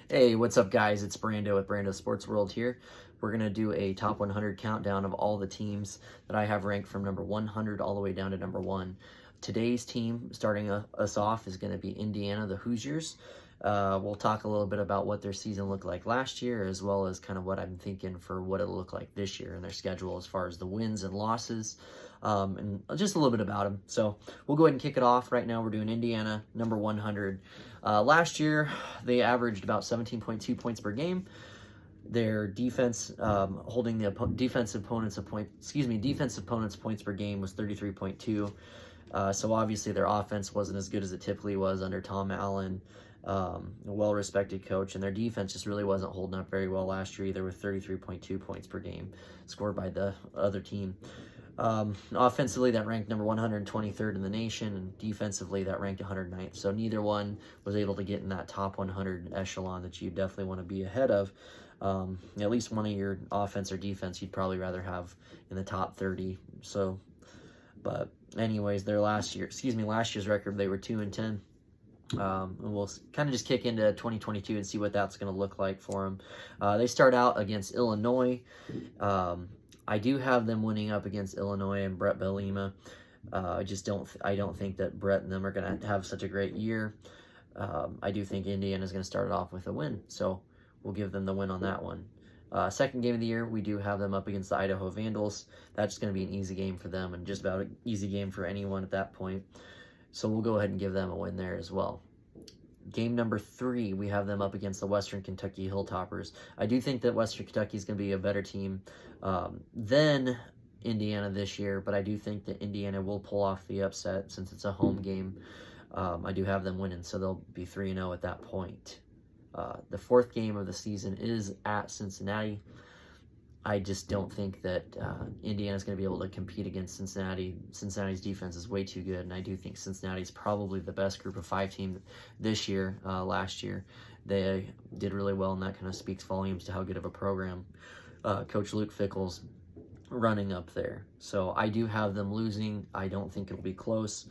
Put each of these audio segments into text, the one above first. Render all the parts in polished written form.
Hey, what's up, guys? It's Brando with Brando Sports World here. We're going to do a top 100 countdown of all the teams that I have ranked from number 100 all the way down to number 1. Today's team, starting us off, is going to be Indiana, the Hoosiers. We'll talk a little bit about what their season looked like last year, as well as kind of what I'm thinking for what it'll look like this year and their schedule as far as the wins and losses, and just a little bit about them. So we'll go ahead and kick it off. Right now, we're doing Indiana, number 100. Last year, they averaged about 17.2 points per game. Their defense, holding the defensive opponents points per game was 33.2. So obviously their offense wasn't as good as it typically was under Tom Allen, a well-respected coach, and their defense just really wasn't holding up very well last year either, with 33.2 points per game scored by the other team. Offensively, that ranked number 123rd in the nation, and defensively, that ranked 109th. So neither one was able to get in that top 100 echelon that you definitely want to be ahead of. At least one of your offense or defense you'd probably rather have in the top 30. So, but anyways, their last year's record, they were 2-10. And we'll kind of just kick into 2022 and see what that's going to look like for them. They start out against Illinois. I do have them winning up against Illinois and Brett Bielema. I don't think that Brett and them are going to have such a great year. I do think Indiana is going to start it off with a win, so we'll give them the win on that one. Second game of the year, we do have them up against the Idaho Vandals. That's going to be an easy game for them, and just about an easy game for anyone at that point. So we'll go ahead and give them a win there as well. Game number 3, we have them up against the Western Kentucky Hilltoppers. I do think that Western Kentucky is going to be a better team than Indiana this year, but I do think that Indiana will pull off the upset since it's a home game. I do have them winning, so they'll be 3-0 at that point. The fourth game of the season is at Cincinnati. I just don't think that Indiana's going to be able to compete against Cincinnati. Cincinnati's defense is way too good, and I do think Cincinnati's probably the best group of 5 team this year. Last year, they did really well, and that kind of speaks volumes to how good of a program Coach Luke Fickell's running up there. So I do have them losing. I don't think it'll be close,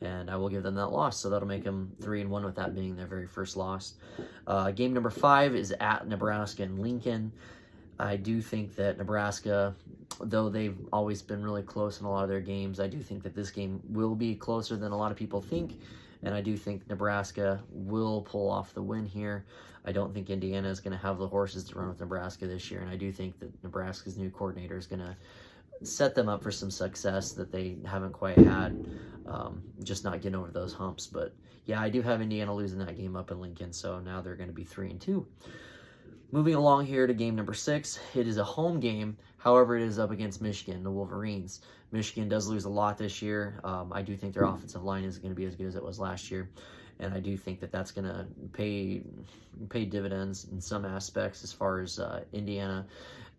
and I will give them that loss. So that'll make them 3-1 with that being their very first loss. Game number 5 is at Nebraska and Lincoln. I do think that Nebraska, though they've always been really close in a lot of their games, I do think that this game will be closer than a lot of people think, and I do think Nebraska will pull off the win here. I don't think Indiana is going to have the horses to run with Nebraska this year, and I do think that Nebraska's new coordinator is going to set them up for some success that they haven't quite had, just not getting over those humps. But yeah, I do have Indiana losing that game up in Lincoln, so now they're going to be 3-2. Moving along here to game number 6, it is a home game. However, it is up against Michigan, the Wolverines. Michigan does lose a lot this year. I do think their offensive line is going to be as good as it was last year, and I do think that that's going to pay dividends in some aspects as far as Indiana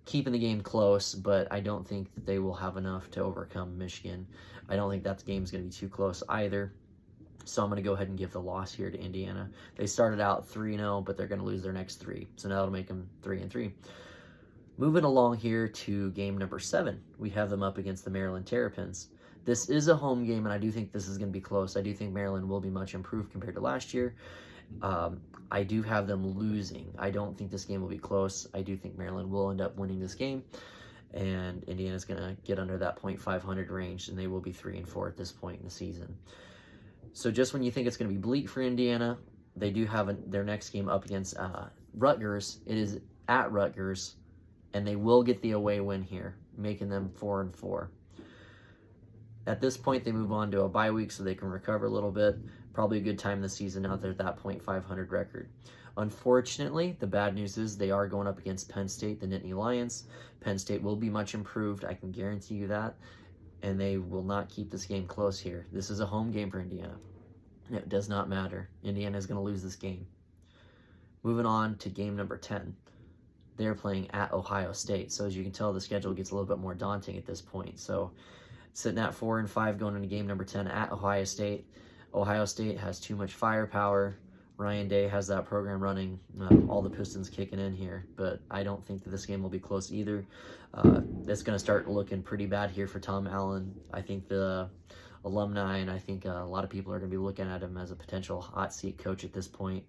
keeping the game close, but I don't think that they will have enough to overcome Michigan. I don't think that game is going to be too close either. So I'm going to go ahead and give the loss here to Indiana. They started out 3-0, but they're going to lose their next 3. So now that'll make them 3-3. Moving along here to game number 7. We have them up against the Maryland Terrapins. This is a home game, and I do think this is going to be close. I do think Maryland will be much improved compared to last year. I do have them losing. I don't think this game will be close. I do think Maryland will end up winning this game, and Indiana's going to get under that .500 range, and they will be 3-4 at this point in the season. So just when you think it's going to be bleak for Indiana, they do have their next game up against Rutgers. It is at Rutgers, and they will get the away win here, making them 4-4. At this point, they move on to a bye week so they can recover a little bit. Probably a good time in the season now they're at that .500 record. Unfortunately, the bad news is they are going up against Penn State, the Nittany Lions. Penn State will be much improved, I can guarantee you that. And they will not keep this game close here. This is a home game for Indiana. It does not matter. Indiana is going to lose this game. Moving on to game number 10. They're playing at Ohio State. So as you can tell, the schedule gets a little bit more daunting at this point. So sitting at 4-5 going into game number 10 at Ohio State. Ohio State has too much firepower. Ryan Day has that program running, all the Pistons kicking in here, but I don't think that this game will be close either. It's going to start looking pretty bad here for Tom Allen. I think the alumni, and I think a lot of people are going to be looking at him as a potential hot seat coach at this point.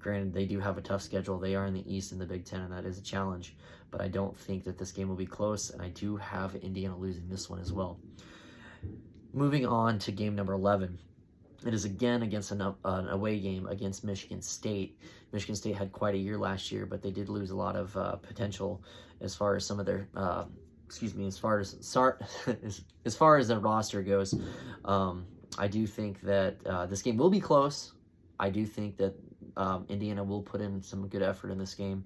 Granted, they do have a tough schedule. They are in the East in the Big Ten, and that is a challenge. But I don't think that this game will be close, and I do have Indiana losing this one as well. Moving on to game number 11. It is again against an away game against Michigan State. Michigan State had quite a year last year, but they did lose a lot of potential as far as some of their, as far as their roster goes. I do think that this game will be close. I do think that Indiana will put in some good effort in this game,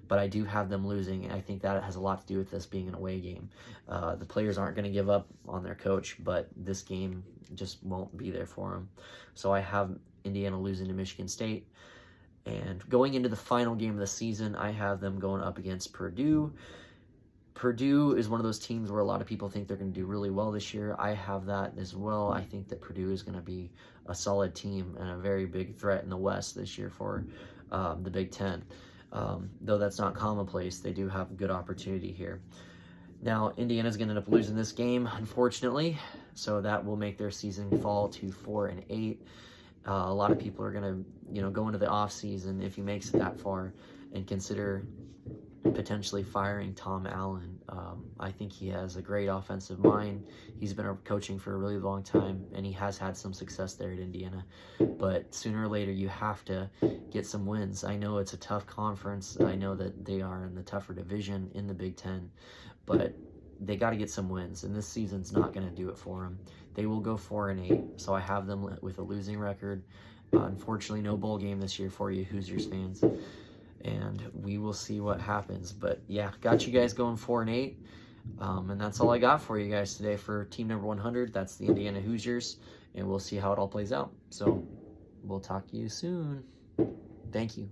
but I do have them losing, and I think that has a lot to do with this being an away game. The players aren't going to give up on their coach, but this game just won't be there for them. So I have Indiana losing to Michigan State. And going into the final game of the season, I have them going up against Purdue. Purdue is one of those teams where a lot of people think they're going to do really well this year. I have that as well. I think that Purdue is going to be a solid team and a very big threat in the West this year for the Big Ten. Though that's not commonplace, they do have a good opportunity here. Now, Indiana's going to end up losing this game, unfortunately, so that will make their season fall to 4-8. A lot of people are going to, go into the off season if he makes it that far and consider potentially firing Tom Allen. I think he has a great offensive mind. He's been coaching for a really long time, and he has had some success there at Indiana. But sooner or later, you have to get some wins. I know it's a tough conference. I know that they are in the tougher division in the Big Ten, but they got to get some wins, and this season's not going to do it for them. They will go 4-8, so I have them with a losing record. Unfortunately, no bowl game this year for you Hoosiers fans, and we will see what happens. But yeah, got you guys going 4-8, and that's all I got for you guys today for team number 100. That's the Indiana Hoosiers, and we'll see how it all plays out. So we'll talk to you soon. Thank you.